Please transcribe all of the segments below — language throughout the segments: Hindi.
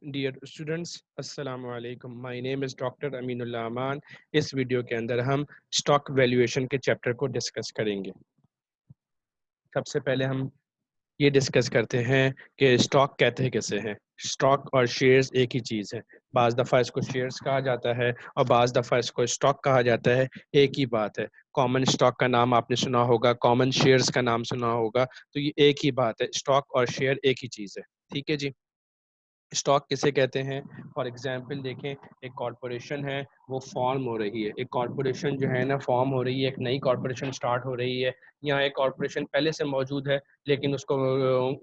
डियर स्टूडेंट्स, अस्सलाम वालेकुम। My name is doctor Aminullah Aman. इस वीडियो के अंदर हम स्टॉक वैल्यूएशन के चैप्टर को डिस्कस करेंगे। सबसे पहले हम ये डिस्कस करते हैं कि स्टॉक कहते हैं किसे हैं। स्टॉक और शेयर्स एक ही चीज़ है। बाज़ दफ़ा इसको शेयर्स कहा जाता है और बाज़ दफ़ा इसको स्टॉक कहा जाता है। एक ही बात है। कॉमन स्टॉक का नाम आपने सुना होगा, कॉमन शेयर्स का नाम सुना होगा, तो ये एक ही बात है। स्टॉक और शेयर एक ही चीज़ है। ठीक है जी। स्टॉक किसे कहते हैं? फॉर एग्जांपल देखें, एक कॉरपोरेशन है, वो फॉर्म हो रही है। एक कॉरपोरेशन जो है ना फॉर्म हो रही है, एक नई कॉरपोरेशन स्टार्ट हो रही है। यहाँ एक कॉरपोरेशन पहले से मौजूद है, लेकिन उसको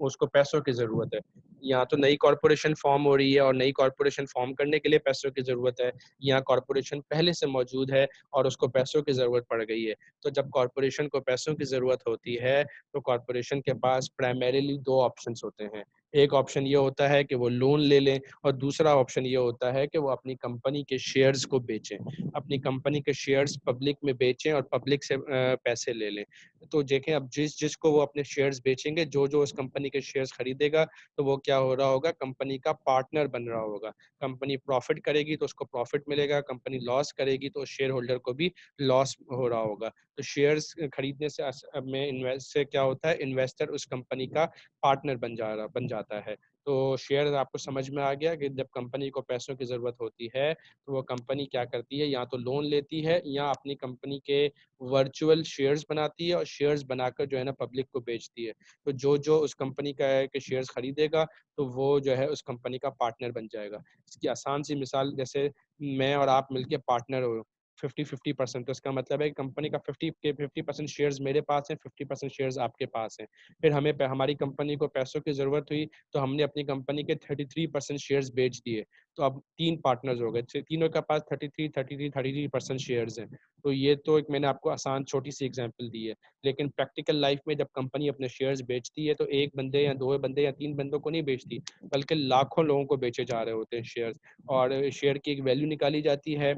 उसको पैसों की ज़रूरत है। यहाँ तो नई कॉरपोरेशन फॉर्म हो रही है और नई कॉरपोरेशन फॉर्म करने के लिए पैसों की ज़रूरत है। यहाँ कॉरपोरेशन पहले से मौजूद है और उसको पैसों की ज़रूरत पड़ गई है। तो जब कॉरपोरेशन को पैसों की ज़रूरत होती है, तो कॉरपोरेशन के पास प्राइमरीली दो ऑप्शंस होते हैं। एक ऑप्शन ये होता है कि वो लोन ले लें और दूसरा ऑप्शन ये होता है कि वो अपनी कंपनी के शेयर्स को बेचें। अपनी कंपनी के शेयर्स पब्लिक में बेचें और पब्लिक से पैसे ले लें। तो देखें, अब जिसको वो अपने शेयर्स बेचेंगे, जो उस कंपनी के शेयर्स खरीदेगा, तो वो क्या हो रहा होगा, कंपनी का पार्टनर बन रहा होगा। कंपनी प्रॉफिट करेगी तो उसको प्रॉफिट मिलेगा, कंपनी लॉस करेगी तो शेयर होल्डर को भी लॉस हो रहा होगा। तो शेयर्स खरीदने से में इन्वेस्ट से क्या होता है, इन्वेस्टर उस कंपनी का पार्टनर बन जाता है। तो शेयर आपको समझ में आ गया कि जब कंपनी को पैसों की ज़रूरत होती है, तो वो कंपनी क्या करती है, या तो लोन लेती है या अपनी कंपनी के वर्चुअल शेयर्स बनाती है और शेयर्स बनाकर जो है ना पब्लिक को बेचती है। तो जो उस कंपनी का है कि शेयर्स खरीदेगा, तो वो जो है उस कंपनी का पार्टनर बन जाएगा। इसकी आसान सी मिसाल, जैसे मैं और आप मिलके पार्टनर हो 50-50%, तो इसका मतलब है कि कंपनी का 50% शेयर्स मेरे पास हैं, 50% शेयर्स आपके पास हैं। फिर हमारी कंपनी को पैसों की ज़रूरत हुई, तो हमने अपनी कंपनी के 33% शेयर्स बेच दिए। तो अब 3 पार्टनर्स हो गए। तीनों के पास 33% शेयर्स हैं। तो ये तो एक मैंने आपको आसान छोटी-सी एग्ज़ाम्पल दी है। लेकिन प्रैक्टिकल लाइफ़ में जब कंपनी अपने शेयर्स बेचती है, तो 1 बंदे या 2 बंदे या 3 बंदों को नहीं बेचती, बल्कि लाखों लोगों को बेचे जा रहे होते हैं शेयर्स। और शेयर की एक वैल्यू निकाली जाती है,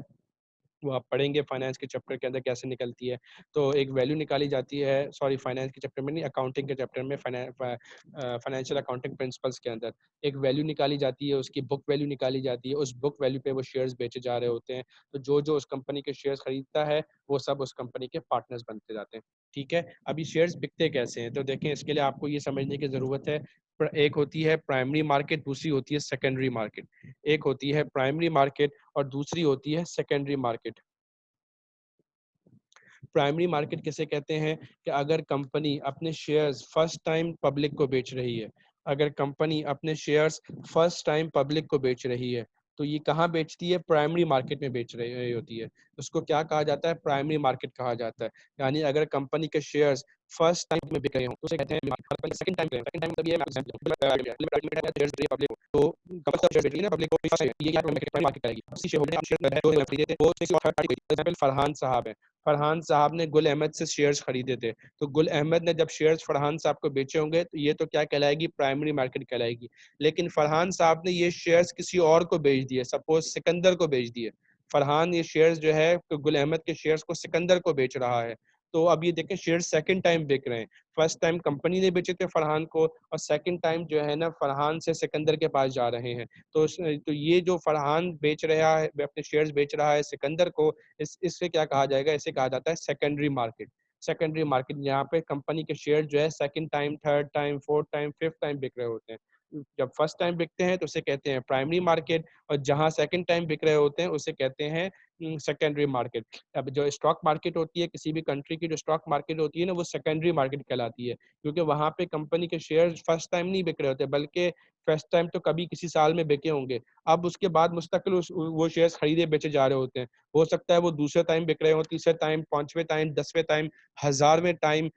वो आप पढ़ेंगे फाइनेंस के चैप्टर के अंदर कैसे निकलती है। तो एक वैल्यू निकाली जाती है, सॉरी फाइनेंस के चैप्टर में नहीं, अकाउंटिंग के चैप्टर में, फाइनेंशियल अकाउंटिंग प्रिंसिपल्स के अंदर एक वैल्यू निकाली जाती है, उसकी बुक वैल्यू निकाली जाती है। उस बुक वैल्यू पे वो शेयर्स बेचे जा रहे होते हैं। तो जो उस कंपनी के शेयर्स खरीदता है, वो सब उस कंपनी के पार्टनर्स बनते जाते हैं। ठीक है, अभी शेयर्स बिकते कैसे हैं, तो देखें, इसके लिए आपको ये समझने की ज़रूरत है। एक होती है प्राइमरी मार्केट, दूसरी होती है सेकेंडरी मार्केट। एक होती है प्राइमरी मार्केट और दूसरी होती है सेकेंडरी मार्केट। प्राइमरी मार्केट किसे कहते हैं कि अगर कंपनी अपने शेयर्स फर्स्ट टाइम पब्लिक को बेच रही है, अगर कंपनी अपने शेयर्स फर्स्ट टाइम पब्लिक को बेच रही है, तो ये कहाँ बेचती है, प्राइमरी मार्केट में बेच रही होती है। उसको क्या कहा जाता है, प्राइमरी मार्केट कहा जाता है। यानी अगर कंपनी के शेयर्स फर्स्ट टाइम में बिक रहे हो, तो उसे कहते हैं company second time second time मतलब ये पब्लिक को, तो कंपनी शेयर बेच रही है ना पब्लिक को, ये क्या प्राइमरी मार्केट करेगी। उसी शेयर होल्डर ने शेयर है, जो खरीदे थे वो किसी और थर्ड पार्टी को, एग्जांपल फरहान साहब है। फरहान साहब ने गुल अहमद से शेयर्स खरीदे थे, तो गुल अहमद ने जब शेयर्स फरहान साहब को बेचे होंगे, तो ये तो क्या कहलाएगी, प्राइमरी मार्केट कहलाएगी। लेकिन फरहान साहब ने ये शेयर्स किसी और को बेच दिए, सपोज सिकंदर को बेच दिए। फरहान ये शेयर्स जो है तो गुल अहमद के शेयर्स को सिकंदर को बेच रहा है। तो अब ये देखें, शेयर्स सेकंड टाइम बिक रहे हैं। फर्स्ट टाइम कंपनी ने बेचे थे फरहान को, और सेकंड टाइम जो है ना फरहान से सिकंदर के पास जा रहे हैं। तो ये जो फरहान बेच रहा है, अपने शेयर्स बेच रहा है सिकंदर को, इससे क्या कहा जाएगा, इसे कहा जाता है सेकेंडरी मार्केट। सेकेंडरी मार्केट यहाँ पे कंपनी के शेयर जो है second time, third time, fourth time, fifth time बिक रहे होते हैं। जब फर्स्ट टाइम बिकते हैं तो उसे कहते हैं प्राइमरी मार्केट, और जहाँ सेकंड टाइम बिक रहे होते हैं उसे कहते हैं सेकेंडरी मार्केट। अब जो स्टॉक मार्केट होती है, किसी भी कंट्री की जो स्टॉक मार्केट होती है ना, वो सेकेंडरी मार्केट कहलाती है, क्योंकि वहाँ पे कंपनी के शेयर फर्स्ट टाइम नहीं बिक रहे होते, बल्कि फर्स्ट टाइम तो कभी किसी साल में बिके होंगे। अब उसके बाद मुस्तकिल वो शेयर्स खरीदे बेचे जा रहे होते हैं। हो सकता है वो दूसरे टाइम बिक रहे हो, तीसरे टाइम, पांचवें टाइम, 10वें टाइम, हज़ारवें टाइम,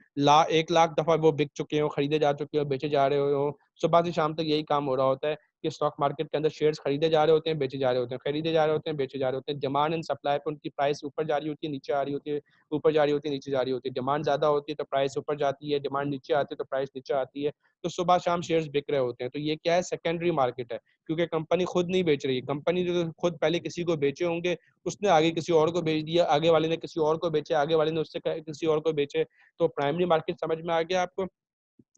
1 लाख दफ़ा वो बिक चुके हो, खरीदे जा चुके हो, बेचे जा रहे हो। सुबह से शाम तक यही काम हो रहा होता है कि स्टॉक मार्केट के अंदर शेयर्स खरीदे जा रहे होते हैं, बेचे जा रहे होते हैं, खरीदे जा रहे होते हैं, बेचे जा रहे होते हैं। डिमांड एंड सप्लाई पे उनकी प्राइस ऊपर जा रही होती है, नीचे आ रही होती है, ऊपर जा रही होती है, नीचे जा रही होती है। डिमांड ज़्यादा होती है तो प्राइस ऊपर जाती है, डिमांड नीचे आती है तो प्राइस नीचे आती है। तो सुबह शाम शेयर्स बिक रहे होते हैं। तो ये क्या है, सेकेंडरी मार्केट है, क्योंकि कंपनी खुद नहीं बेच रही है। कंपनी जो खुद पहले किसी को बेचे होंगे, उसने आगे किसी और को बेच दिया, आगे वाले ने किसी और को बेचे, आगे वाले ने उससे किसी और को बेचे। तो प्राइमरी मार्केट समझ में आ गया आपको।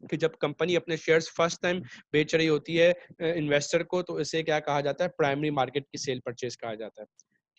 कि जब कंपनी अपने शेयर्स फर्स्ट टाइम बेच रही होती है इन्वेस्टर को, तो इसे क्या कहा जाता है, प्राइमरी मार्केट की सेल परचेज कहा जाता है।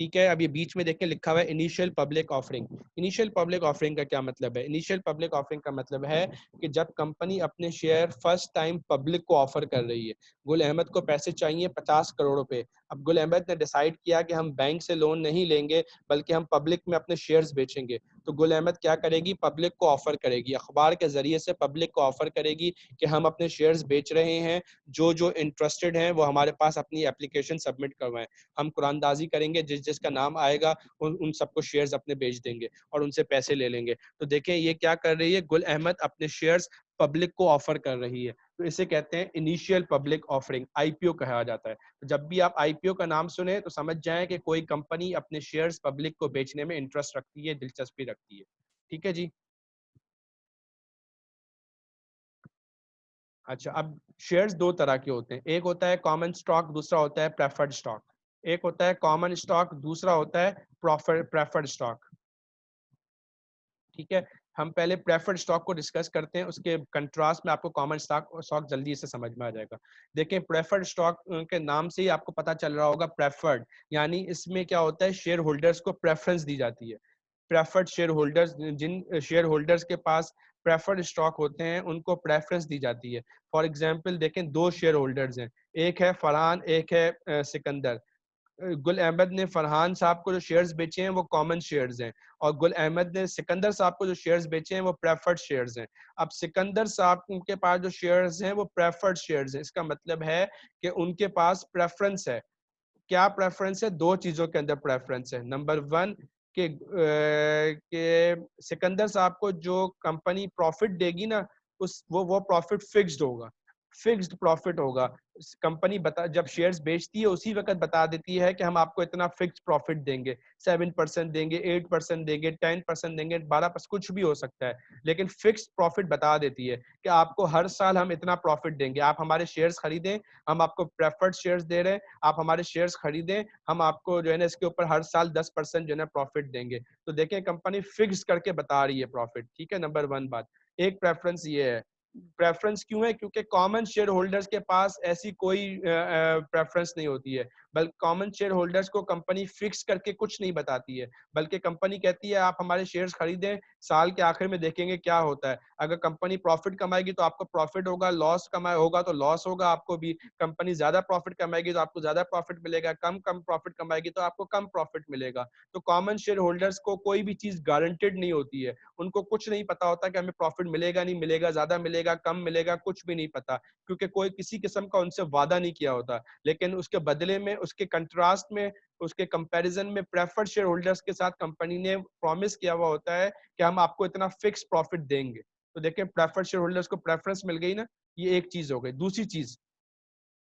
ठीक है, अब ये बीच में देखें लिखा हुआ है initial public offering. Initial public offering का क्या मतलब है? इनिशियल पब्लिक ऑफरिंग का मतलब है कि जब कंपनी अपने शेयर फर्स्ट टाइम पब्लिक को ऑफर कर रही है। गुल अहमद को पैसे चाहिए 50 करोड़ रुपए। अब गुल अहमद ने डिसाइड किया कि हम बैंक से लोन नहीं लेंगे, बल्कि हम पब्लिक में अपने शेयर्स बेचेंगे। तो गुल अहमद क्या करेगी, पब्लिक को ऑफर करेगी, अखबार के जरिए से पब्लिक को ऑफर करेगी कि हम अपने शेयर्स बेच रहे हैं, जो जो इंटरेस्टेड हैं वो हमारे पास अपनी एप्लीकेशन सबमिट करवाएं। हम कुरानदाजी करेंगे, जिस जिसका नाम आएगा उन सबको शेयर्स अपने बेच देंगे और उनसे पैसे ले लेंगे। तो देखें ये क्या कर रही है, गुल अहमद अपने शेयर्स पब्लिक को ऑफर कर रही है। तो इसे कहते हैं इनिशियल पब्लिक ऑफरिंग, आईपीओ कहा जाता है। तो जब भी आप आईपीओ का नाम सुने तो समझ जाएं कि कोई कंपनी अपने शेयर्स पब्लिक को बेचने में इंटरेस्ट रखती है, दिलचस्पी रखती है। ठीक है जी। अच्छा, अब शेयर्स दो तरह के होते हैं, एक होता है कॉमन स्टॉक, दूसरा होता है प्रेफर्ड स्टॉक। एक होता है कॉमन स्टॉक, दूसरा होता है प्रेफर्ड स्टॉक। ठीक है, हम पहले प्रेफर्ड स्टॉक को डिस्कस करते हैं, उसके कंट्रास्ट में आपको कॉमन स्टॉक स्टॉक जल्दी से समझ में आ जाएगा। देखें, प्रेफर्ड स्टॉक के नाम से ही आपको पता चल रहा होगा, प्रेफर्ड यानी इसमें क्या होता है, शेयर होल्डर्स को प्रेफरेंस दी जाती है। प्रेफर्ड शेयर होल्डर्स, जिन शेयर होल्डर्स के पास प्रेफर्ड स्टॉक होते हैं उनको प्रेफरेंस दी जाती है। फॉर एग्जांपल देखें, दो शेयर होल्डर्स हैं, एक है फरहान, एक है सिकंदर। गुल अहमद ने फरहान साहब को जो शेयर्स बेचे हैं वो कॉमन शेयर्स हैं, और गुल अहमद ने सिकंदर साहब को जो शेयर्स बेचे हैं वो प्रेफर्ड शेयर्स हैं। अब सिकंदर साहब के पास जो शेयर्स हैं वो प्रेफर्ड शेयर्स हैं, इसका मतलब है कि उनके पास प्रेफरेंस है। क्या प्रेफरेंस है? दो चीजों के अंदर प्रेफरेंस है। नंबर वन, के सिकंदर साहब को जो कंपनी प्रॉफिट देगी ना, उस वो प्रॉफिट फिक्स्ड होगा, फिक्स्ड प्रॉफिट होगा। कंपनी बता जब शेयर्स बेचती है उसी वक्त बता देती है कि हम आपको इतना फिक्स्ड प्रॉफिट देंगे, 7% देंगे, 8% देंगे, 10% देंगे, 12%, कुछ भी हो सकता है, लेकिन फिक्स्ड प्रॉफिट बता देती है कि आपको हर साल हम इतना प्रॉफिट देंगे, आप हमारे शेयर्स खरीदें, हम आपको प्रेफर्ड शेयर्स दे रहे हैं, आप हमारे शेयर्स खरीदें, हम आपको जो है ना इसके ऊपर हर साल 10% जो है ना प्रॉफिट देंगे। तो देखें, कंपनी फिक्स करके बता रही है प्रॉफिट। ठीक है, नंबर वन बात, एक प्रेफरेंस ये है। प्रेफरेंस क्यों है? क्योंकि कॉमन शेयर होल्डर्स के पास ऐसी कोई प्रेफरेंस नहीं होती है, बल्कि कॉमन शेयर होल्डर्स को कंपनी फिक्स करके कुछ नहीं बताती है, बल्कि कंपनी कहती है आप हमारे शेयर्स खरीदें, साल के आखिर में देखेंगे क्या होता है। अगर कंपनी प्रॉफिट कमाएगी तो आपको प्रॉफिट होगा, लॉस कमाए होगा तो लॉस होगा आपको भी। कंपनी ज्यादा प्रॉफिट कमाएगी तो आपको ज्यादा प्रॉफिट मिलेगा, कम कम प्रॉफिट कमाएगी तो आपको कम प्रॉफिट मिलेगा। तो कॉमन शेयर होल्डर्स को कोई भी चीज गारंटेड नहीं होती है, उनको कुछ नहीं पता होता कि हमें प्रॉफिट मिलेगा नहीं मिलेगा, ज्यादा मिलेगा कम मिलेगा, कुछ भी नहीं पता, क्योंकि कोई किसी किस्म का उनसे वादा नहीं किया होता। लेकिन उसके बदले में, उसके कंट्रास्ट में, उसके कंपैरिजन में प्रेफर्ड शेयर होल्डर्स के साथ कंपनी ने प्रॉमिस किया हुआ होता है कि हम आपको इतना फिक्स प्रॉफिट देंगे। तो देखें, प्रेफर्ड शेयर होल्डर्स को प्रेफरेंस मिल गई ना, ये एक चीज हो गई। दूसरी चीज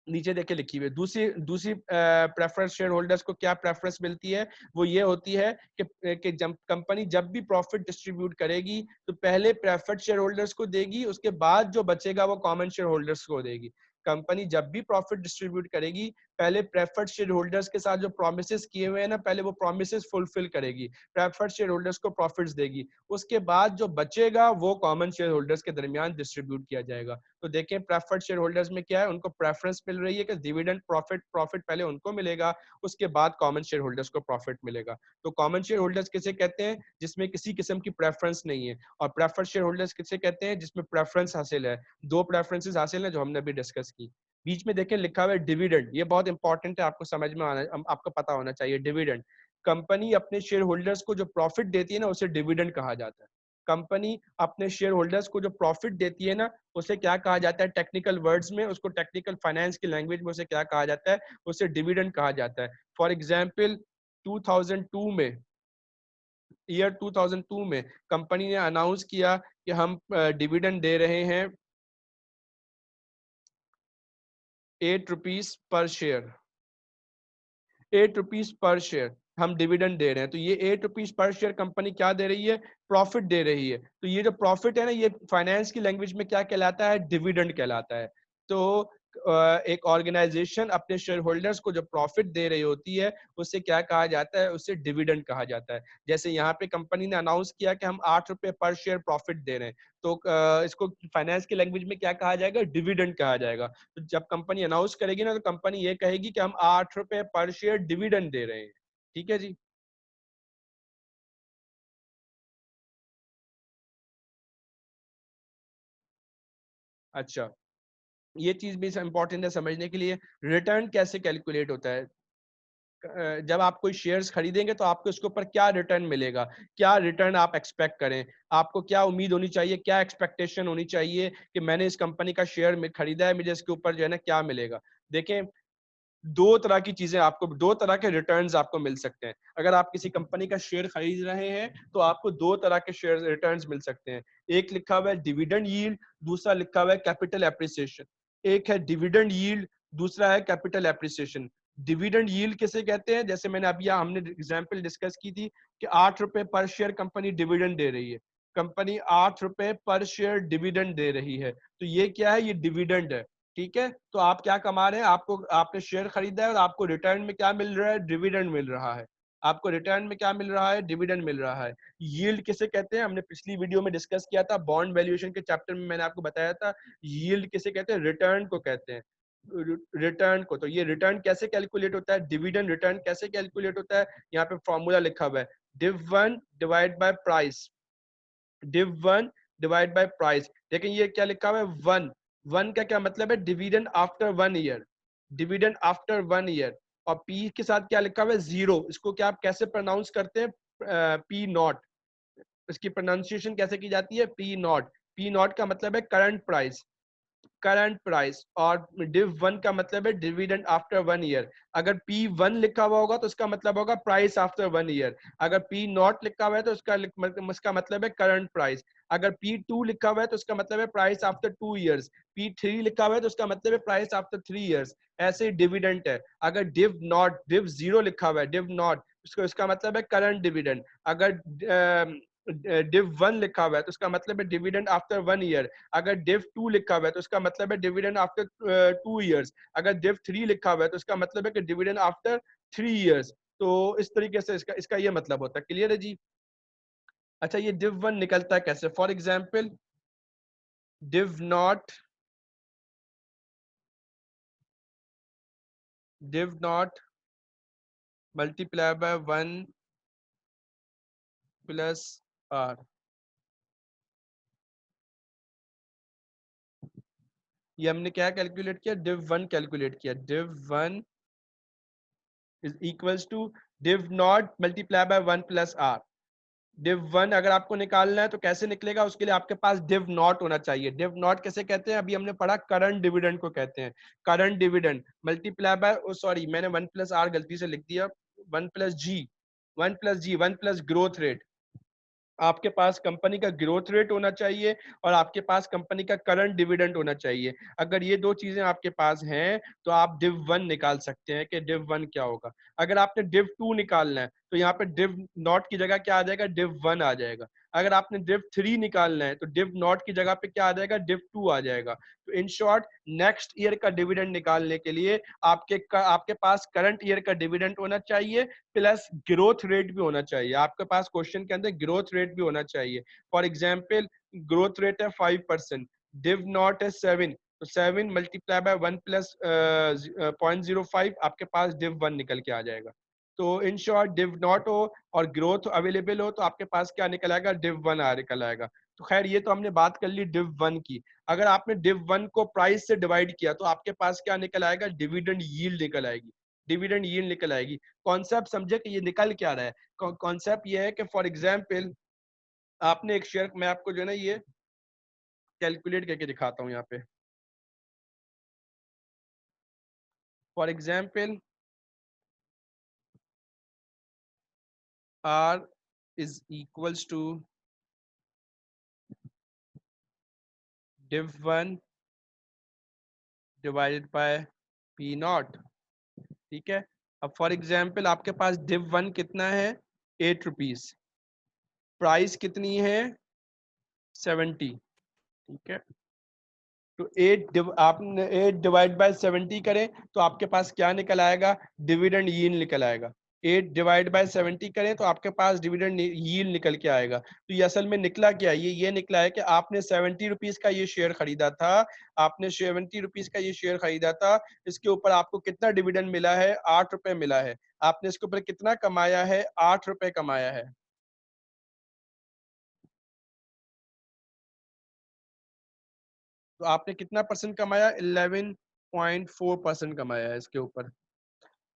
नीचे देखे लिखी हुई, दूसरी दूसरी प्रेफरेंस शेयर होल्डर्स को क्या प्रेफरेंस मिलती है, वो ये होती है कि जब कंपनी जब भी प्रॉफिट डिस्ट्रीब्यूट करेगी तो पहले प्रेफर्ड शेयर होल्डर्स को देगी, उसके बाद जो बचेगा वो कॉमन शेयर होल्डर्स को देगी। कंपनी जब भी प्रॉफिट डिस्ट्रीब्यूट करेगी, पहले प्रेफर्ड शेयर होल्डर्स के साथ जो प्रोमिस किए हुए हैं ना, पहले वो प्रोमिस फुलफिल करेगी, प्रेफर्ड शेयर होल्डर्स को प्रॉफिट्स देगी, उसके बाद जो बचेगा वो कॉमन शेयर होल्डर्स के दरमियान डिस्ट्रीब्यूट किया जाएगा। तो देखें, प्रेफर्ड शेयर होल्डर्स में क्या है, उनको प्रेफरेंस मिल रही है कि डिविडेंड प्रॉफिट प्रॉफिट पहले उनको मिलेगा, उसके बाद कॉमन शेयर होल्डर्स को प्रॉफिट मिलेगा। तो कॉमन शेयर होल्डर्स किसे कहते हैं? जिसमें किसी किस्म की प्रेफरेंस नहीं है। और प्रेफर्ड शेयर होल्डर्स किसे कहते हैं? जिसमें प्रेफरेंस हासिल है। दो प्रेफरेंसेस हासिल है जो हमने अभी डिस्कस की। बीच में देखें लिखा हुआ है डिविडेंड, ये बहुत इंपॉर्टेंट है, आपको समझ में आना, आपको पता होना चाहिए। डिविडेंड, कंपनी अपने शेयर होल्डर्स को जो प्रॉफिट देती है ना, उसे डिविडेंड कहा जाता है। कंपनी अपने शेयर होल्डर्स को जो प्रॉफिट देती है ना, उसे क्या कहा जाता है? टेक्निकल वर्ड्स में, उसको टेक्निकल फाइनेंस की लैंग्वेज में उसे क्या कहा जाता है? उसे डिविडेंड कहा जाता है। फॉर एग्जांपल 2002 में, ईयर 2002 में कंपनी ने अनाउंस किया कि हम डिविडेंड दे रहे हैं 8 rupees per share, 8 rupees per share हम डिविडेंड दे रहे हैं। तो ये 8 रुपीज पर शेयर कंपनी क्या दे रही है? प्रॉफिट दे रही है। तो ये जो प्रॉफिट है ना, ये फाइनेंस की लैंग्वेज में क्या कहलाता है? डिविडेंड कहलाता है। तो एक ऑर्गेनाइजेशन अपने शेयर होल्डर्स को जो प्रॉफिट दे रही होती है उससे क्या कहा जाता है, उससे डिविडेंड कहा जाता है। जैसे यहाँ पे कंपनी ने अनाउंस किया कि हम 8 रुपए पर शेयर प्रॉफिट दे रहे हैं, तो इसको फाइनेंस की लैंग्वेज में क्या कहा जाएगा, डिविडेंड कहा जाएगा। तो जब कंपनी अनाउंस करेगी ना, तो कंपनी ये कहेगी कि हम 8 रुपए पर शेयर डिविडेंड दे रहे हैं। ठीक है जी। अच्छा, ये चीज भी इंपॉर्टेंट है समझने के लिए। रिटर्न कैसे कैलकुलेट होता है, जब आप कोई शेयर्स खरीदेंगे तो आपको इसके ऊपर क्या रिटर्न मिलेगा, क्या रिटर्न आप एक्सपेक्ट करें, आपको क्या उम्मीद होनी चाहिए, क्या एक्सपेक्टेशन होनी चाहिए कि मैंने इस कंपनी का शेयर में खरीदा है, मुझे इसके ऊपर जो है ना क्या मिलेगा। देखें, दो तरह की चीजें आपको, दो तरह के रिटर्न्स आपको मिल सकते हैं। अगर आप किसी कंपनी का शेयर खरीद रहे हैं तो आपको दो तरह के शेयर रिटर्न्स मिल सकते हैं। एक लिखा हुआ है डिविडेंड यील्ड, दूसरा लिखा हुआ है कैपिटल एप्रिसिएशन। एक है डिविडेंड यील्ड, दूसरा है कैपिटल एप्रिसिएशन। डिविडेंड यील्ड किसे कहते हैं, जैसे मैंने अभी हमने एग्जांपल डिस्कस की थी कि 8 रुपए पर शेयर कंपनी डिविडेंड दे रही है। कंपनी 8 रुपए पर शेयर डिविडेंड दे रही है, तो ये क्या है, ये डिविडेंड है। ठीक है, तो आप क्या कमा रहे हैं, आपको, आपने शेयर खरीदा है और आपको रिटर्न में क्या मिल रहा है, डिविडेंड मिल रहा है। आपको रिटर्न में क्या मिल रहा है, डिविडेंड मिल रहा है। यील्ड किसे कहते हैं, हमने पिछली वीडियो में डिस्कस किया था, बॉन्ड वैल्यूएशन के चैप्टर में मैंने आपको बताया था। यील्ड किसे कहते हैं, रिटर्न को कहते हैं, रिटर्न को। तो ये रिटर्न कैसे कैलकुलेट होता है, डिविडेंड रिटर्न कैसे कैलकुलेट होता है, यहाँ पे फॉर्मूला लिखा हुआ है, div one divide bye price, div one divide bye price. लेकिन ये क्या लिखा हुआ है, वन। वन का क्या मतलब है, dividend after 1 year, dividend after 1 year. और पी के साथ क्या लिखा हुआ है, जीरो। इसको क्या आप कैसे प्रोनाउंस करते हैं, पी नॉट। इसकी प्रोनाउंसिएशन कैसे की जाती है, पी नॉट। पी नॉट का मतलब है करंट प्राइस, करंट प्राइस। और डिव वन का मतलब है डिविडेंड आफ्टर 1 ईयर। अगर पी वन लिखा हुआ होगा तो उसका मतलब होगा प्राइस आफ्टर 1 ईयर। अगर पी नॉट लिखा हुआ है तो उसका मतलब है करंट प्राइस। अगर पी टू लिखा हुआ है तो उसका मतलब है price after 2 years. P three लिखा हुआ है तो उसका मतलब है प्राइस आफ्टर 3 ईयर्स। ऐसे ही डिविडेंट है। अगर डिव नॉट, डिव जीरो लिखा हुआ है, डिव नॉट, उसको, इसका मतलब है करंट डिविडेंड। अगर डिव वन लिखा हुआ है तो उसका मतलब है डिविडेंड आफ्टर 1 ईयर। अगर डिव टू लिखा हुआ है तो उसका मतलब है डिविडेंड आफ्टर 2 ईयर्स। अगर डिव थ्री लिखा हुआ है तो उसका मतलब है कि डिविडेंड आफ्टर 3 ईयर्स। तो इस तरीके से इसका इसका ये मतलब होता है। क्लियर है जी। अच्छा, ये डिव वन निकलता है कैसे, for example div naught, div naught multiply by 1 + r। ये हमने क्या कैलकुलेट किया, डिव वन कैलकुलेट किया। Div one is equals to div naught multiply by 1 + r। Div one अगर आपको निकालना है तो कैसे निकलेगा, उसके लिए आपके पास डिव नॉट होना चाहिए। डिव नॉट कैसे कहते हैं, अभी हमने पढ़ा, करंट डिविडेंड को कहते हैं। Current dividend multiply by, sorry मैंने 1 + r गलती से लिख दिया, 1 + g, 1 + g, 1 + ग्रोथ रेट। आपके पास कंपनी का ग्रोथ रेट होना चाहिए और आपके पास कंपनी का करंट डिविडेंड होना चाहिए। अगर ये दो चीजें आपके पास हैं तो आप डिव वन निकाल सकते हैं कि डिव वन क्या होगा। अगर आपने डिव टू निकालना है तो यहाँ पे डिव नॉट की जगह क्या आ जाएगा, डिव वन आ जाएगा। अगर आपने डिव थ्री निकालना है तो डिव नॉट की जगह पे क्या आ जाएगा, डिव टू आ जाएगा। तो इन शॉर्ट, नेक्स्ट ईयर का डिविडेंड निकालने के लिए आपके पास करंट ईयर का डिविडेंड होना चाहिए, प्लस ग्रोथ रेट भी होना चाहिए। आपके पास क्वेश्चन के अंदर ग्रोथ रेट भी होना चाहिए। फॉर एग्जाम्पल, ग्रोथ रेट है 5%, डिव नॉट है 7, तो 7 मल्टीप्लाई बाय 1 + 0.05, आपके पास डिव वन निकल के आ जाएगा। तो इन शॉर्ट, डिव नॉट हो और ग्रोथ अवेलेबल हो तो आपके पास क्या निकल आएगा, डिव वन निकल आएगा। तो खैर, ये तो हमने बात कर ली डिव वन की। अगर आपने डिव वन को प्राइस से डिवाइड किया तो आपके पास क्या निकल आएगा, डिविडेंड यील्ड निकल आएगी, डिविडेंड यील्ड निकल आएगी। कॉन्सेप्ट समझे कि ये निकल क्या रहा है। कॉन्सेप्ट ये है कि फॉर एग्जाम्पल आपने एक शेयर, मैं आपको जो है ना ये कैलकुलेट करके दिखाता हूँ यहाँ पे। For example R is equals to div one divided by P naught. ठीक है, अब फॉर एग्जाम्पल आपके पास डिव वन कितना है, 8 रुपीज, प्राइस कितनी है, 70। ठीक है, तो 8 आपने 8/70 करें तो आपके पास क्या निकल आएगा, डिविडेंड यील्ड निकल आएगा। 8/70 करें तो आपके पास डिविडेंड यील्ड निकल के आएगा। तो ये असल में निकला क्या, ये निकला है कि आपने 70 रुपीज का ये शेयर खरीदा था, आपने 70 रुपीज का ये शेयर खरीदा था, इसके ऊपर आपको कितना डिविडेंड मिला है, 8 रुपए मिला है। आपने इसके ऊपर कितना कमाया है, 8 रुपए कमाया है। तो आपने कितना परसेंट कमाया, 11.4% कमाया है इसके ऊपर,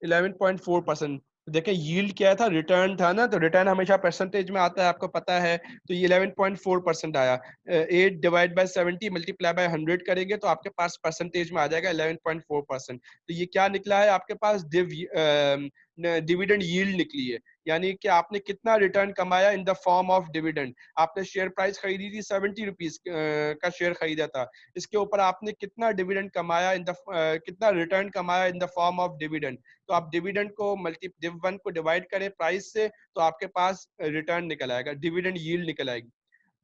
11.4%। देखिए यील्ड क्या था, रिटर्न था ना, तो रिटर्न हमेशा परसेंटेज में आता है, आपको पता है। तो ये 11.4% आया। 8/70 मल्टीप्लाई बाय 100 करेंगे तो आपके पास परसेंटेज में आ जाएगा 11.4%। तो ये क्या निकला है आपके पास, डिविडेंड यील्ड निकली है। यानी कि आपने कितना रिटर्न कमाया in the form of dividend. आपने शेयर प्राइस खरीदी थी 70 रुपीज का शेयर खरीदा था, इसके ऊपर आपने कितना डिविडेंड कमाया इन द कितना रिटर्न कमाया in the form of dividend. तो आप डिविडेंड को डिव 1 को डिवाइड करें प्राइस से तो आपके पास रिटर्न निकल आएगा, डिविडेंड यील्ड निकल आएगी।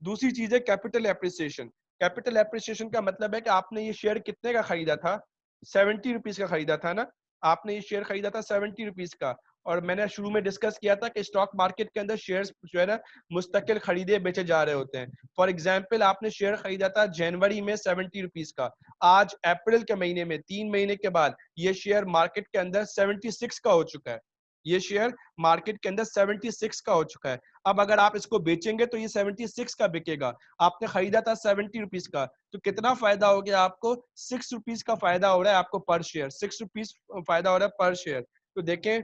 दूसरी चीज है कैपिटल एप्रिसिएशन। कैपिटल एप्रिसिएशन का मतलब है कि आपने ये शेयर कितने का खरीदा था, 70 रुपीज का खरीदा था ना। आपने ये शेयर खरीदा था 70 रुपीज का, और मैंने शुरू में डिस्कस किया था कि स्टॉक मार्केट के अंदर शेयर्स जो है ना मुस्तकिल खरीदे बेचे जा रहे होते हैं। फॉर एग्जाम्पल आपने शेयर खरीदा था जनवरी में 70 रुपीज का, आज अप्रैल के महीने में 3 महीने के बाद ये शेयर मार्केट के अंदर 76 का हो चुका है। ये शेयर मार्केट के अंदर 76 का हो चुका है। अब अगर आप इसको बेचेंगे तो ये 76 का बिकेगा। आपने खरीदा था 70 रुपीज का, तो कितना फायदा हो गया आपको, 6 रुपीज का फायदा हो रहा है आपको पर शेयर, 6 रुपीज फायदा हो रहा है पर शेयर। तो देखें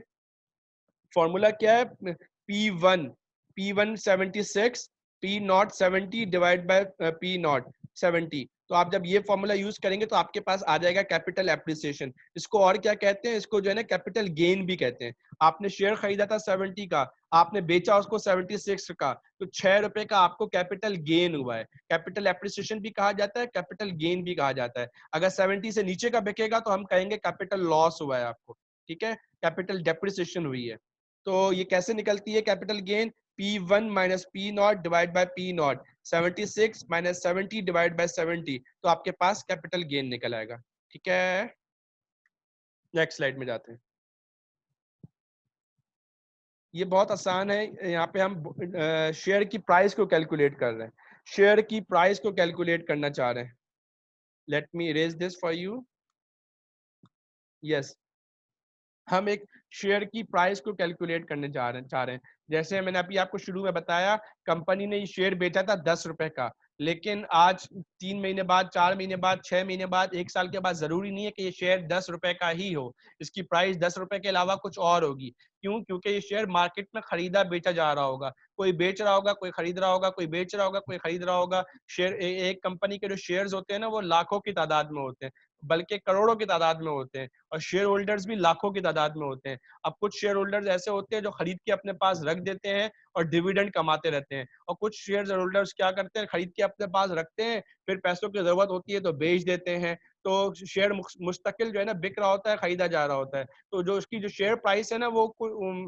फॉर्मूला क्या है, P1 76, P0 70 divide by P0 70। तो आप जब ये फॉर्मूला यूज करेंगे तो आपके पास आ जाएगा कैपिटल एप्रिसिएशन। इसको और क्या कहते हैं, इसको जो है ना कैपिटल गेन भी कहते हैं। आपने शेयर खरीदा था 70 का, आपने बेचा उसको 76 का, तो 6 रुपए का आपको कैपिटल गेन हुआ है। कैपिटल एप्रिसिएशन भी कहा जाता है, कैपिटल गेन भी कहा जाता है। अगर 70 से नीचे का बिकेगा तो हम कहेंगे कैपिटल लॉस हुआ है आपको, ठीक है, कैपिटल डेप्रिसिएशन हुई है। तो ये कैसे निकलती है capital gain, P1 minus P0 divide by P0, 76 minus 70 divide by 70, तो आपके पास कैपिटल गेन निकल आएगा। ठीक है, नेक्स्ट स्लाइड में जाते हैं। ये बहुत आसान है, यहाँ पे हम शेयर की प्राइस को कैलकुलेट कर रहे हैं, शेयर की प्राइस को कैलकुलेट करना चाह रहे हैं। Let me erase this for you. Yes, हम एक शेयर की प्राइस को कैलकुलेट करने चाह रहे हैं। जैसे मैंने अभी आपको शुरू में बताया, कंपनी ने ये शेयर बेचा था 10 रुपए का, लेकिन आज 3 महीने बाद, 4 महीने बाद, 6 महीने बाद, 1 साल के बाद जरूरी नहीं है कि ये शेयर 10 रुपए का ही हो। इसकी प्राइस 10 रुपए के अलावा कुछ और होगी। क्यों? क्योंकि ये शेयर मार्केट में खरीदा बेचा जा रहा होगा, कोई बेच रहा होगा, कोई खरीद रहा होगा, कोई बेच रहा होगा, कोई खरीद रहा होगा। शेयर एक कंपनी के जो शेयर्स होते हैं ना, वो लाखों की तादाद में होते हैं, बल्कि करोड़ों की तादाद में होते हैं, और शेयर होल्डर्स भी लाखों की तादाद में होते हैं। अब कुछ शेयर होल्डर्स ऐसे होते हैं जो खरीद के अपने पास रख देते हैं और डिविडेंड कमाते रहते हैं, और कुछ शेयर होल्डर्स क्या करते हैं, खरीद के अपने पास रखते हैं, फिर पैसों की जरूरत होती है तो बेच देते हैं। तो शेयर मुस्तकिल जो है ना बिक रहा होता है, खरीदा जा रहा होता है। तो जो उसकी जो शेयर प्राइस है ना, वो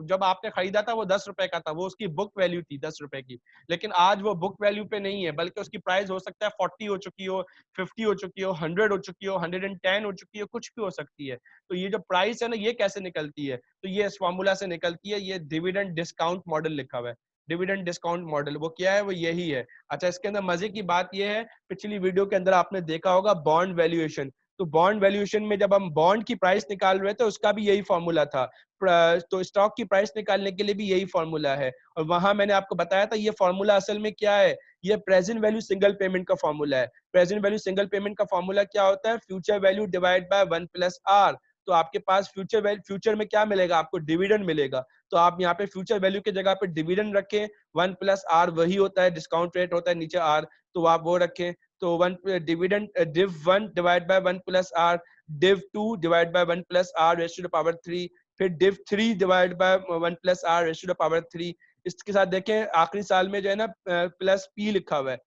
जब आपने खरीदा था वो 10 रुपए का था, वो उसकी बुक वैल्यू थी 10 रुपए की। लेकिन आज वो बुक वैल्यू पे नहीं है, बल्कि उसकी प्राइस हो सकता है 40 हो चुकी हो, 50 हो चुकी हो, 100 हो चुकी हो, 110 हो चुकी हो, कुछ भी हो सकती है। तो ये जो प्राइस है ना, ये कैसे निकलती है, तो ये इस फॉर्मूला से निकलती है। ये डिविडेंड डिस्काउंट मॉडल लिखा हुआ है, डिविडेंड डिस्काउंट मॉडल, वो क्या है, वो यही है। अच्छा, इसके अंदर मजे की बात ये है, पिछली वीडियो के अंदर आपने देखा होगा बॉन्ड वैल्यूएशन। तो बॉन्ड वैल्यूएशन में जब हम बॉन्ड की प्राइस निकाल रहे थे, उसका भी यही फॉर्मूला था। तो स्टॉक की प्राइस निकालने के लिए भी यही फॉर्मूला है। और वहां मैंने आपको बताया था, ये फॉर्मूला असल में क्या है, ये प्रेजेंट वैल्यू सिंगल पेमेंट का फॉर्मूला है। प्रेजेंट वैल्यू सिंगल पेमेंट का फॉर्मूला क्या होता है, future value divide by 1 plus R. तो आपके पास फ्यूचर में क्या मिलेगा, आपको डिविडेंड मिलेगा। तो आप यहाँ पे फ्यूचर वैल्यू की जगह पे डिविडेंड रखें, 1 प्लस आर वही होता है, डिस्काउंट रेट होता है नीचे आर, तो आप वो रखें। तो one dividend div 1 divide by 1 plus R, div 2 divide by 1 plus R raise to the power 3, फिर div 3 divide by 1 plus R raise to the power 3। इसके साथ देखें आखिरी साल में जो है ना प्लस पी लिखा हुआ है,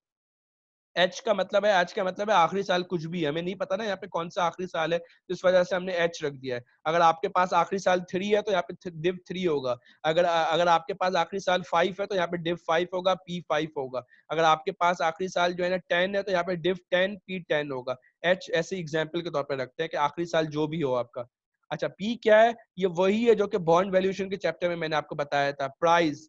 एच का मतलब है, आज का मतलब है आखिरी साल कुछ भी है, हमें नहीं पता ना यहाँ पे कौन सा आखिरी साल है, तो इस वजह से हमने एच रख दिया है। अगर आपके पास आखिरी साल 3 है तो यहाँ पे div 3 होगा। अगर अगर आपके पास आखिरी साल 5 है तो यहाँ पे div 5 होगा, p 5 होगा। अगर आपके पास आखिरी साल जो है ना 10 है तो यहाँ पे div 10 p 10 होगा। एच ऐसे एग्जाम्पल के तौर पर रखते हैं कि आखिरी साल जो भी हो आपका। अच्छा, पी क्या है? ये वही है जो कि बॉन्ड वैल्यूएशन के चैप्टर में मैंने आपको बताया था। प्राइस,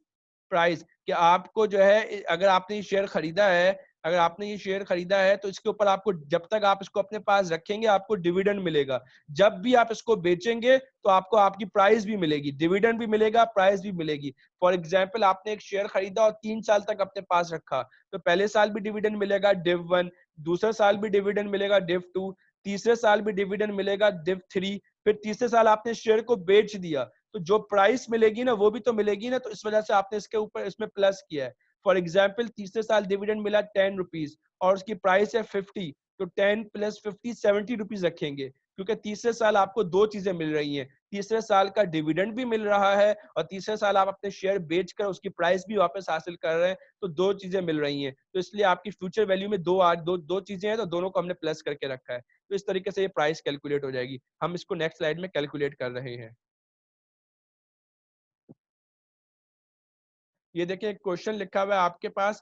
प्राइस कि आपको जो है, अगर आपने ये शेयर खरीदा है, अगर आपने ये शेयर खरीदा है तो इसके ऊपर आपको, जब तक आप इसको अपने पास रखेंगे आपको डिविडेंड मिलेगा। जब भी आप इसको बेचेंगे तो आपको आपकी प्राइस भी मिलेगी, डिविडेंड भी मिलेगा, प्राइस भी मिलेगी। फॉर एग्जाम्पल, आपने एक शेयर खरीदा और 3 साल तक अपने पास रखा, तो पहले साल भी डिविडेंड मिलेगा डिव 1, दूसरे साल भी डिविडेंड मिलेगा डिव 2, तीसरे साल भी डिविडेंड मिलेगा डिव 3, फिर तीसरे साल आपने शेयर को बेच दिया तो जो प्राइस मिलेगी ना वो भी तो मिलेगी ना, तो इस वजह से आपने इसके ऊपर इसमें प्लस किया है। फॉर एग्जाम्पल, तीसरे साल डिविडेंड मिला 10 रुपीज और उसकी प्राइस है 50, तो 10 प्लस 50 70 रुपीज रखेंगे, क्योंकि तीसरे साल आपको दो चीजें मिल रही हैं, तीसरे साल का डिविडेंड भी मिल रहा है और तीसरे साल आप अपने शेयर बेचकर उसकी प्राइस भी वापस हासिल कर रहे हैं, तो दो चीजें मिल रही हैं। तो इसलिए आपकी फ्यूचर वैल्यू में दो चीजें हैं, तो दोनों को हमने प्लस करके रखा है। तो इस तरीके से ये प्राइस कैलकुलेट हो जाएगी। हम इसको नेक्स्ट स्लाइड में कैलकुलेट कर रहे हैं। ये देखिए क्वेश्चन लिखा हुआ है आपके पास,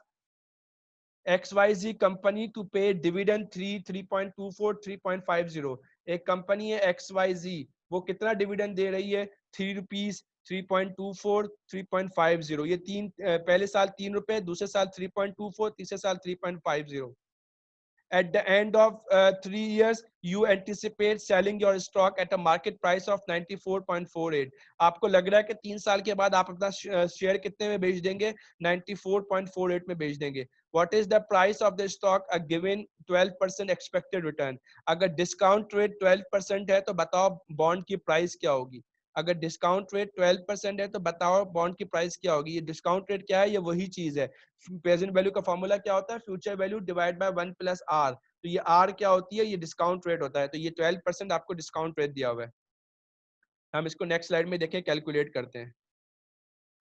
XYZ कंपनी टू पे डिविडेंड 3.24 3.50। एक कंपनी है XYZ, वो कितना डिविडेंड दे रही है? 3 रुपीज, 3.24, 3.50। ये तीन, पहले साल 3 रुपए, दूसरे साल 3.24, तीसरे साल 3.50। At the end of 3 years, you anticipate selling your stock at a market price of 94.48। आपको लग रहा है कि 3 साल के बाद आप अपना शेयर कितने में बेच देंगे? 94.48 में बेच देंगे। What is the price of the stock a given 12% expected return? अगर डिस्काउंट रेट 12% है तो बताओ बॉन्ड की प्राइस क्या होगी? अगर डिस्काउंट रेट 12% है तो बताओ बॉन्ड की प्राइस क्या होगी? ये डिस्काउंट रेट क्या है? ये वही चीज है। प्रेजेंट वैल्यू का फॉर्मूला क्या होता है? Future value divide by 1 plus R. तो ये आर क्या होती है? ये डिस्काउंट रेट होता है। तो ये 12% आपको डिस्काउंट रेट दिया हुआ है। हम इसको नेक्स्ट स्लाइड में देखें, कैलकुलेट करते हैं।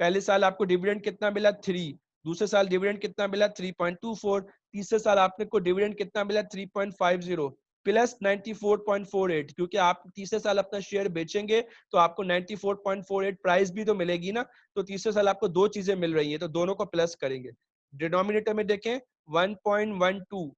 पहले साल आपको डिविडेंड कितना मिला? 3। दूसरे साल डिविडेंड कितना मिला? 3.24। तीसरे साल आपको डिविडेंड कितना मिला? 3.50 प्लस 94.48, क्योंकि आप तीसरे साल अपना शेयर बेचेंगे तो आपको 94.48 प्राइस भी तो मिलेगी ना। तो तीसरे साल आपको दो चीजें मिल रही हैं, तो दोनों को प्लस करेंगे। डिनोमिनेटर में देखें 1.12,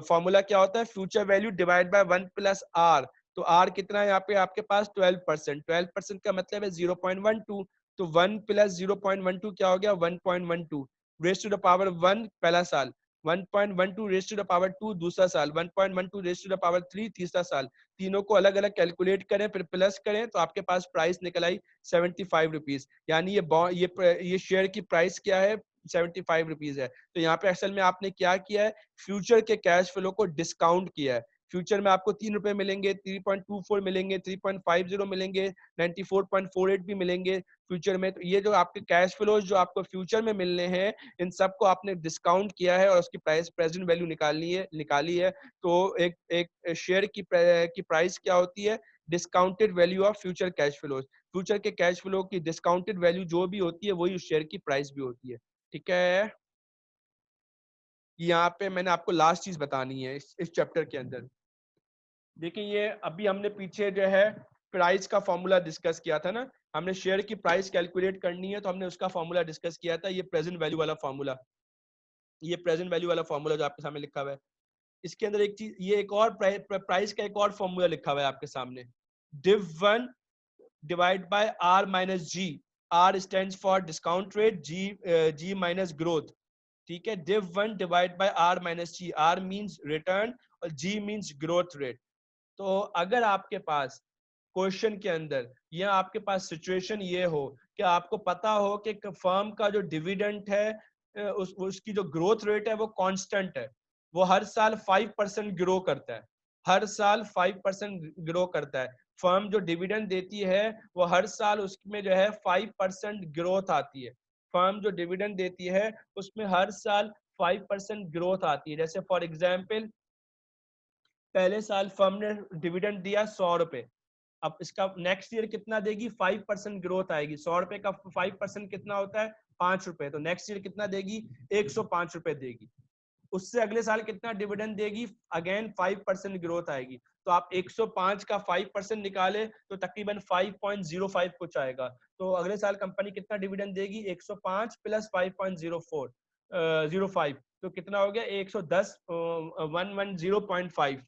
फॉर्मूला क्या होता है? Future value divide by 1 plus R. तो आर कितना है यहाँ पे आपके पास? 12%। 12% का मतलब है 0.12। तो 1 प्लस 0.12 क्या हो गया? 1.12 रेज टू द पावर 1 पहला साल, 1.12 रेज टू द पावर 2 दूसरा साल, 1.12 रेज टू द पावर 3 तीसरा साल। तीनों को अलग अलग कैलकुलेट करें फिर प्लस करें तो आपके पास प्राइस निकल आई 75 रुपीज। यानी ये शेयर की प्राइस क्या है? 75 रुपीज है। तो यहाँ पे असल में आपने क्या किया है? फ्यूचर के कैश फ्लो को डिस्काउंट किया है। फ्यूचर में आपको 3 रुपए मिलेंगे, 3.24 मिलेंगे, 3.50 मिलेंगे, 94.48 भी मिलेंगे फ्यूचर में। तो ये जो आपके कैश फ्लोज जो आपको फ्यूचर में मिलने हैं, इन सबको आपने डिस्काउंट किया है और उसकी प्राइस प्रेजेंट वैल्यू निकाली है। तो एक शेयर की प्राइस क्या होती है? Discounted value of future cash flows. Future के कैश फ्लो की डिस्काउंटेड वैल्यू जो भी होती है वही उस शेयर की प्राइस भी होती है। ठीक है, यहाँ पे मैंने आपको लास्ट चीज बतानी है इस चैप्टर के अंदर। देखिए, ये अभी हमने पीछे जो है प्राइस का फॉर्मूला डिस्कस किया था ना, हमने शेयर की प्राइस कैलकुलेट करनी है तो हमने उसका फॉर्मूला डिस्कस किया था। ये प्रेजेंट वैल्यू वाला फॉर्मूला, ये प्रेजेंट वैल्यू वाला फॉर्मूला जो आपके सामने लिखा हुआ है, इसके अंदर एक चीज, ये एक और प्राइस का एक और फॉर्मूला लिखा हुआ है आपके सामने, div 1 divide by R minus G. R stands for discount rate, G minus growth. ठीक है, div 1 divide by R minus G. R means return और जी मींस ग्रोथ रेट। तो अगर आपके पास क्वेश्चन के अंदर या आपके पास सिचुएशन ये हो कि आपको पता हो कि फर्म का जो डिविडेंड है, उसकी जो ग्रोथ रेट है वो कांस्टेंट है, वो हर साल 5% ग्रो करता है, हर साल 5% ग्रो करता है। फर्म जो डिविडेंड देती है वो हर साल उसमें जो है 5% ग्रोथ आती है। फर्म जो डिविडेंड देती है उसमें हर साल 5% ग्रोथ आती है। जैसे फॉर एग्जाम्पल, पहले साल फर्म ने डिविडेंड दिया 100 रुपए, अब इसका नेक्स्ट ईयर कितना देगी? 5% ग्रोथ आएगी। 100 रुपए का 5% कितना होता है? 5 रुपए। तो नेक्स्ट ईयर कितना देगी? 105 रुपए देगी। उससे अगले साल कितना डिविडेंड देगी, अगेन 5% ग्रोथ आएगी। तो आप 105 का 5% निकाले तो तकरीबन 5.05 कुछ आएगा। तो अगले साल कंपनी कितना डिविडेंड देगी, 105 प्लस 5.05 तो कितना हो गया 110, 110.5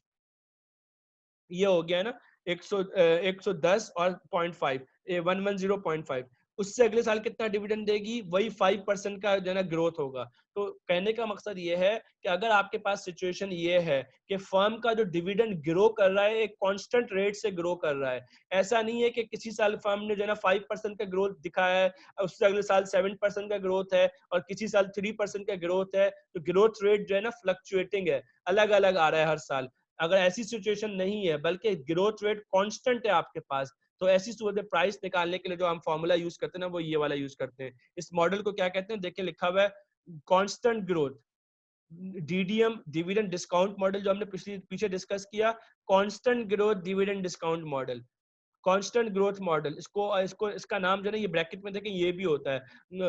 ये हो गया ना, 110 और 0.5 110.5। उससे अगले साल कितना डिविडेंड देगी, वही 5% का जो है ना ग्रोथ होगा। तो कहने का मकसद ये है कि अगर आपके पास सिचुएशन ये है कि फर्म का जो डिविडेंड ग्रो कर रहा है एक कांस्टेंट रेट से ग्रो कर रहा है, ऐसा नहीं है कि किसी साल फर्म ने जो है ना 5% का ग्रोथ दिखाया है, उससे अगले साल 7% का ग्रोथ है और किसी साल 3% का ग्रोथ है, तो ग्रोथ रेट जो है ना फ्लक्चुएटिंग है, अलग अलग आ रहा है हर साल। अगर ऐसी सिचुएशन नहीं है बल्कि ग्रोथ रेट कांस्टेंट है आपके पास, तो ऐसी सूरत में प्राइस निकालने के लिए जो हम फॉर्मूला यूज करते हैं ना, वो ये वाला यूज करते हैं। इस मॉडल को क्या कहते हैं, देखिए लिखा हुआ है constant growth, DDM dividend discount model, जो हमने पीछे डिस्कस किया, constant growth dividend discount model, constant growth model. इसको इसको इसका नाम जो है ना, ये ब्रैकेट में देखें ये भी होता है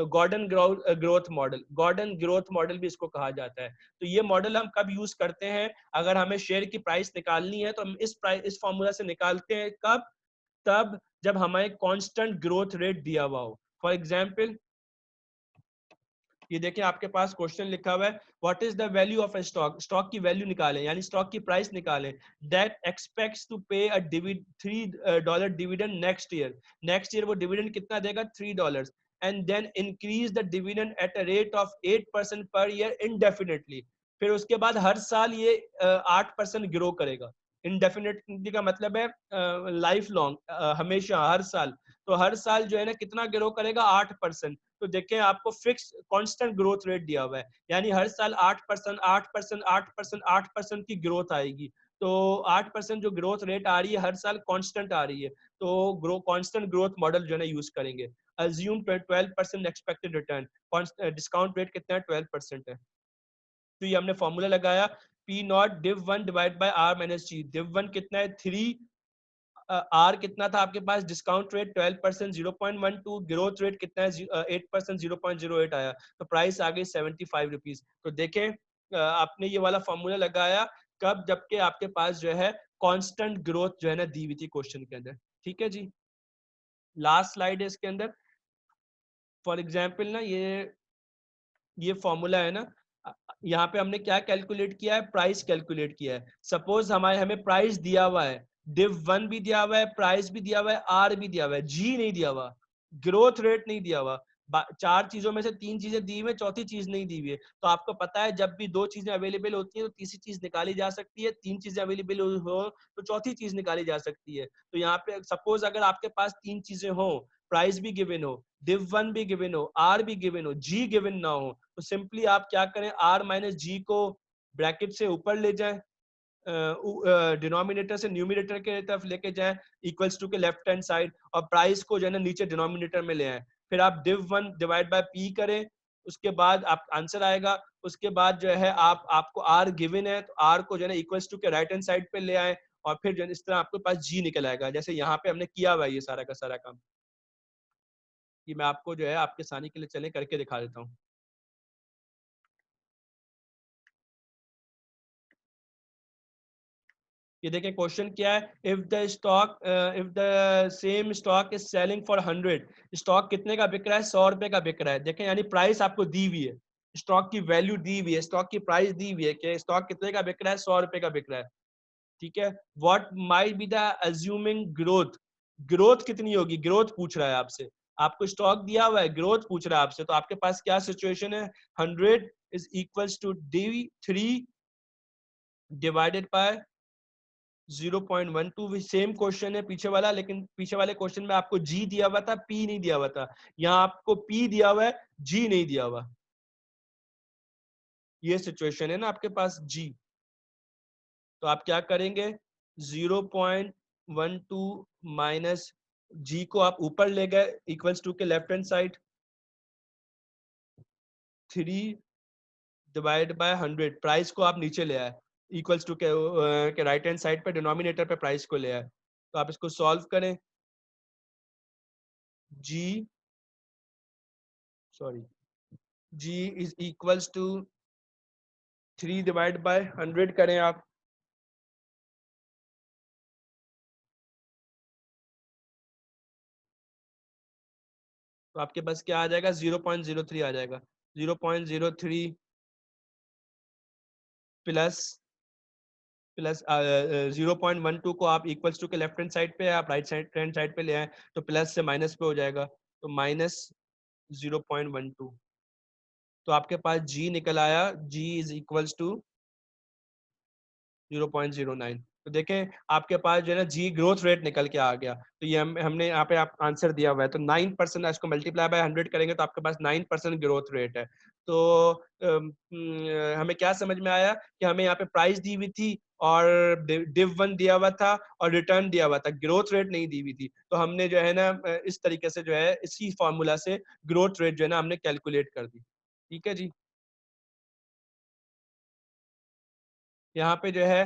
Gordon growth model, Gordon growth model भी इसको कहा जाता है। तो ये मॉडल हम कब यूज करते हैं, अगर हमें शेयर की प्राइस निकालनी है तो हम इस फॉर्मूला से निकालते हैं। कब, तब जब हमें कांस्टेंट ग्रोथ रेट दिया हुआ हो। फॉर एग्जांपल ये देखिए आपके पास क्वेश्चन लिखा हुआ है, what is the value of A stock, stock की वैल्यू निकालें यानी स्टॉक की प्राइस निकालें, that expects to pay a $3 dividend next year, next year वो डिविडेंड कितना देगा, $3, and then increase the dividend at a rate of 8% per year indefinitely, फिर उसके बाद हर साल ये 8% ग्रो करेगा। इनडेफिनेटली का मतलब है लाइफ लॉन्ग, हमेशा हर साल। तो हर साल जो है ना कितना ग्रो करेगा, 8%। तो देखें आपको फिक्स कांस्टेंट ग्रोथ रेट दिया हुआ है, यानी हर साल 8%, 8%, 8%, 8% की ग्रोथ आएगी। तो 8% जो ग्रोथ रेट आ रही है हर साल कांस्टेंट आ रही है, तो कांस्टेंट ग्रोथ मॉडल जो है ना यूज करेंगे। Assume 12% expected return, discount rate कितना है, 12% है। तो ये हमने फॉर्मूला लगाया, P naught div one divide by R minus G, div one कितना है 3, आर कितना था आपके पास, डिस्काउंट रेट 12%, 0.12, ग्रोथ रेट कितना है 8%, 0.08 आया, तो प्राइस आ गई 75 रुपीज। तो देखें आपने ये वाला फॉर्मूला लगाया कब, जबकि आपके पास जो है कांस्टेंट ग्रोथ जो है ना दी हुई थी क्वेश्चन के अंदर। ठीक है जी, लास्ट स्लाइड है इसके अंदर। फॉर एग्जाम्पल ना ये फॉर्मूला है ना, यहाँ पे हमने क्या कैलकुलेट किया है, प्राइस कैलकुलेट किया है। सपोज हमें प्राइस दिया हुआ है, डिव वन भी दिया हुआ है, प्राइस भी दिया हुआ है, आर भी दिया हुआ है, जी नहीं दिया हुआ, ग्रोथ रेट नहीं दिया हुआ, चार चीजों में से तीन चीजें दी हुई, चौथी चीज नहीं दी हुई है। तो आपको पता है जब भी दो चीजें अवेलेबल होती है तो तीसरी चीज निकाली जा सकती है, तीन चीजें अवेलेबल हो तो चौथी चीज निकाली जा सकती है। तो यहाँ पे सपोज अगर आपके पास तीन चीजें हो, प्राइस भी गिवन हो, डिव वन भी गिवन हो, आर भी गिवन हो, जी गिवन ना हो, तो सिंपली आप क्या करें, आर माइनस जी को ब्रैकेट से ऊपर ले जाएं, डिनोमिनेटर से न्यूमिनेटर के तरफ लेके जाएं, इक्वल्स टू के लेफ्ट हैंड साइड, और प्राइस को जो है ना नीचे डिनोमिनेटर में ले आए। फिर आप div one divide by P करें, उसके बाद आप आंसर आएगा। उसके बाद जो है आपको आर गिवन है तो आर को जो है ना इक्वल्स टू के राइट हैंड साइड पे ले आए, और फिर जो इस तरह आपके पास जी निकल आएगा, जैसे यहाँ पे हमने किया हुआ है ये सारा का सारा काम। कि मैं आपको जो है आपके सानी के लिए चले करके दिखा देता हूँ। ये देखिए क्वेश्चन क्या है, if the same stock is selling for 100, stock कितने का बिक रहा है, 100 रुपए का बिक रहा है। देखें यानी प्राइस आपको दी हुई है, स्टॉक की वैल्यू दी हुई है, स्टॉक की प्राइस दी हुई है कि स्टॉक कितने का बिक रहा है, 100 रुपए का बिक रहा है। ठीक है, what might be the assuming growth, growth कितनी होगी, ग्रोथ पूछ रहा है आपसे, आपको स्टॉक दिया हुआ है, ग्रोथ पूछ रहा है आपसे, तो आपके पास क्या सिचुएशन है, 100 is equals to D 3 divided by 0.12, same question है पीछे वाला, लेकिन पीछे वाले क्वेश्चन में आपको जी दिया हुआ था, पी नहीं दिया हुआ था, यहाँ आपको पी दिया हुआ है, जी नहीं दिया हुआ। ये सिचुएशन है ना आपके पास जी, तो आप क्या करेंगे, 0.12 माइनस जी को आप ऊपर ले गए इक्वल्स टू के left hand side, 3 divide by 100, price को आप नीचे ले आए इक्वल्स टू के राइट हैंड साइड पे डिनोमिनेटर पे प्राइस को ले आए। तो आप इसको सॉल्व करें, G sorry G is equals to 3 divide by 100 करें आप, तो आपके पास क्या आ जाएगा, 0.03 आ जाएगा। 0.03 प्लस 0.12 को आप इक्वल्स टू के लेफ्ट हैंड साइड पे, आप राइट साइड हैंड साइड पे ले आए तो प्लस से माइनस पे हो जाएगा, तो माइनस 0.12। तो आपके पास जी निकल आया, जी इज इक्वल्स टू 0.09। तो देखें आपके पास जो है ना जी ग्रोथ रेट निकल के आ गया। तो ये हमने यहाँ पे आप आंसर दिया हुआ है, तो 9% इसको मल्टीप्लाई बाय 100 करेंगे तो आपके पास 9% ग्रोथ रेट है। तो हमें क्या समझ में आया कि हमें यहाँ पे प्राइस दी हुई थी और डिव वन दिया हुआ था और रिटर्न दिया हुआ था, ग्रोथ रेट नहीं दी हुई थी। तो हमने जो है ना इस तरीके से जो है इसी फॉर्मूला से ग्रोथ रेट जो है ना हमने कैलकुलेट कर दी। ठीक है जी। यहाँ पे जो है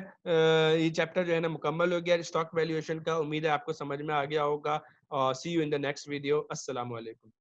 ये चैप्टर जो है ना मुकम्मल हो गया स्टॉक वैल्यूएशन का। उम्मीद है आपको समझ में आ गया होगा। और see you in the next video. अस्सलाम वालेकुम।